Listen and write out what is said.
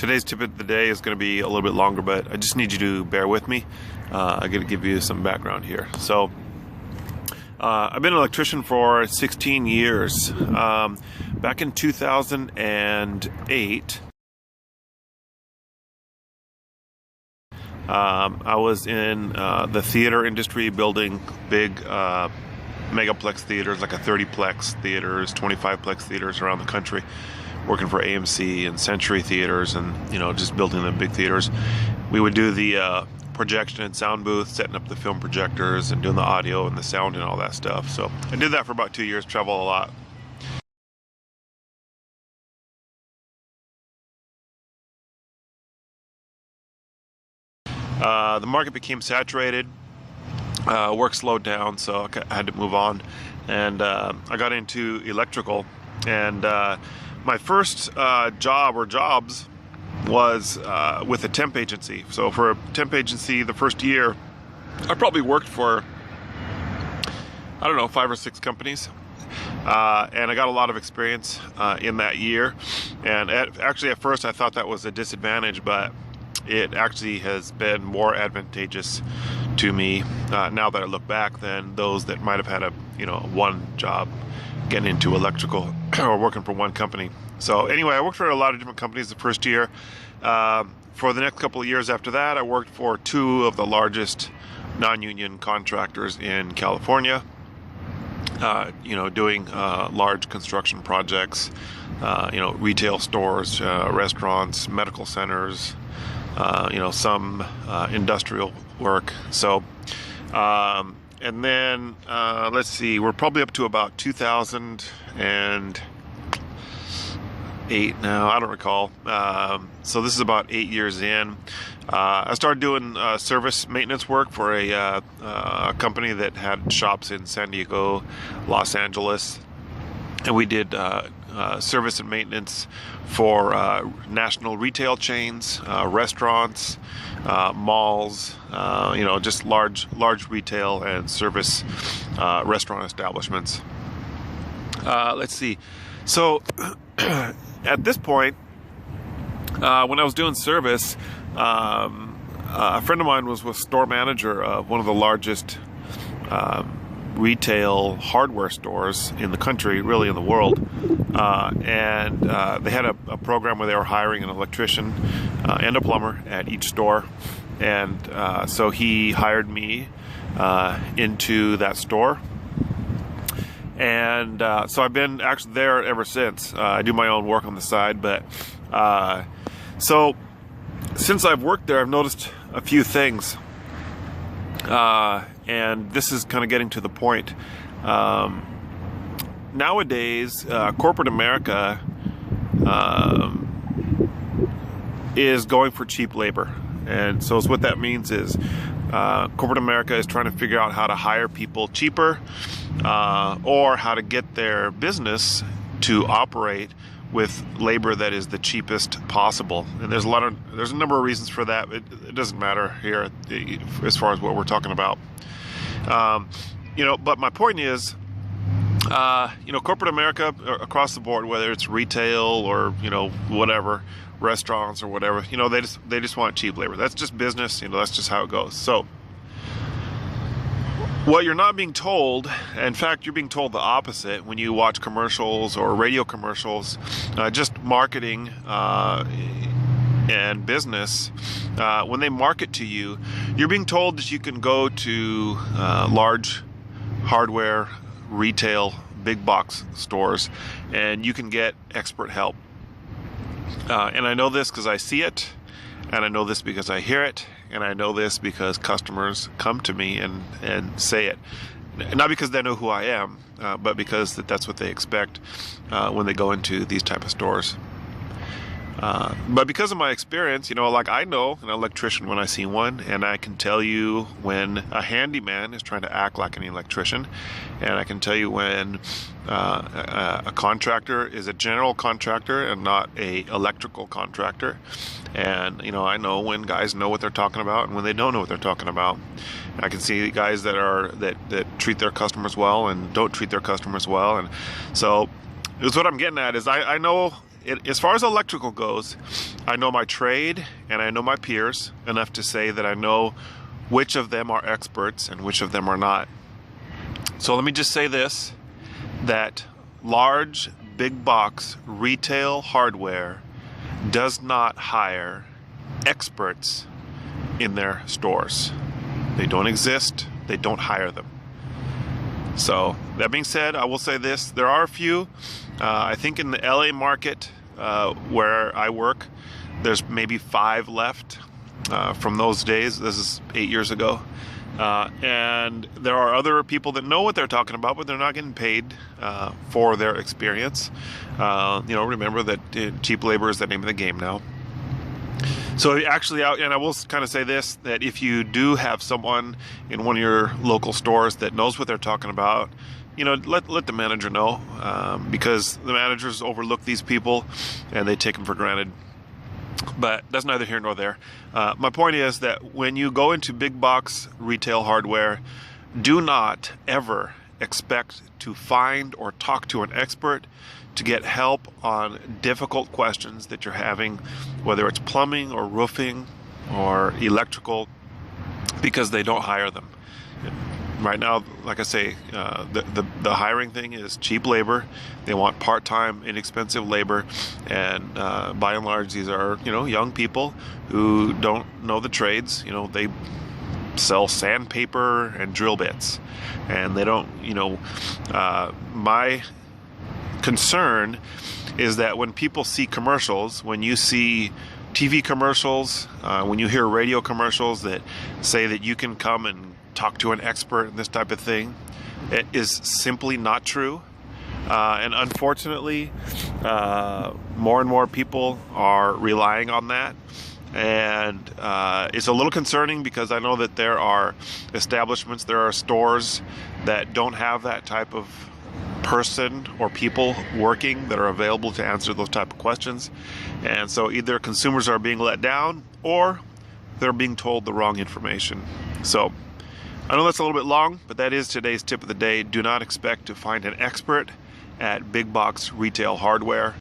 Today's tip of the day is going to be a little bit longer, but I just need you to bear with me. I'm going to give you some background here. So, I've been an electrician for 16 years. Back in 2008, I was in the theater industry, building big megaplex theaters, like a 30-plex theaters, 25-plex theaters around the country, working for AMC and Century Theaters, and just building the big theaters. We would do the projection and sound booth, setting up the film projectors and doing the audio and the sound and all that stuff. So I did that for about 2 years, travel a lot. The market became saturated, work slowed down, so I had to move on, and I got into electrical. And my first job or jobs was with a temp agency. So for a temp agency, the first year, I probably worked for, I don't know, 5 or 6 companies. And I got a lot of experience in that year. And actually at first I thought that was a disadvantage, but it actually has been more advantageous to me now that I look back than those that might have had a one job getting into electrical or working for one company. So anyway, I worked for a lot of different companies the first year. For the next couple of years after that, I worked for 2 of the largest non-union contractors in California, doing large construction projects, retail stores, restaurants, medical centers, some industrial work. So, and then let's see, we're probably up to about 2008 now, I don't recall. So this is about 8 years in. I started doing service maintenance work for a company that had shops in San Diego, Los Angeles, and we did service and maintenance for national retail chains, restaurants, malls, just large retail and service restaurant establishments. Let's see. So at this point, when I was doing service, a friend of mine was store manager of one of the largest retail hardware stores in the country, really in the world, and they had a program where they were hiring an electrician and a plumber at each store, and so he hired me into that store, and so I've been actually there ever since. I do my own work on the side, but so since I've worked there, I've noticed a few things. And this is kind of getting to the point. Nowadays, corporate America is going for cheap labor. And so what that means is corporate America is trying to figure out how to hire people cheaper, or how to get their business to operate with labor that is the cheapest possible. And there's a number of reasons for that. It doesn't matter here as far as what we're talking about. But my point is, corporate America across the board, whether it's retail or, whatever, restaurants or whatever, they just want cheap labor. That's just business, that's just how it goes. So what you're not being told, in fact, you're being told the opposite when you watch commercials or radio commercials, just marketing and business. When they market to you, you're being told that you can go to large hardware, retail, big box stores, and you can get expert help. And I know this because I see it, and I know this because I hear it, and I know this because customers come to me and say it. Not because they know who I am, but because that's what they expect when they go into these type of stores. But because of my experience, I know an electrician when I see one, and I can tell you when a handyman is trying to act like an electrician, and I can tell you when a contractor is a general contractor and not a electrical contractor. And I know when guys know what they're talking about and when they don't know what they're talking about. I can see guys that treat their customers well and don't treat their customers well. And so it's what I'm getting at is I know as far as electrical goes, I know my trade and I know my peers enough to say that I know which of them are experts and which of them are not. So let me just say this, that large, big box retail hardware does not hire experts in their stores. They don't exist. They don't hire them. So that being said, I will say this, there are a few. I think in the LA market where I work, there's maybe 5 left from those days. This is 8 years ago. And there are other people that know what they're talking about, but they're not getting paid for their experience. Remember that cheap labor is the name of the game now. So actually, and I will kind of say this, that if you do have someone in one of your local stores that knows what they're talking about, let the manager know, because the managers overlook these people and they take them for granted. But that's neither here nor there. My point is that when you go into big box retail hardware, do not ever expect to find or talk to an expert to get help on difficult questions that you're having, whether it's plumbing or roofing or electrical, because they don't hire them. Right now, like I say, the hiring thing is cheap labor. They want part-time, inexpensive labor, and by and large, these are young people who don't know the trades. They sell sandpaper and drill bits, and they don't. My concern is that when people see commercials, when you see TV commercials, when you hear radio commercials that say that you can come and talk to an expert in this type of thing, it is simply not true. And unfortunately, more and more people are relying on that. And it's a little concerning because I know that there are establishments, there are stores that don't have that type of person or people working that are available to answer those type of questions. And so either consumers are being let down or they're being told the wrong information. So I know that's a little bit long, but that is today's tip of the day. Do not expect to find an expert at big box retail hardware.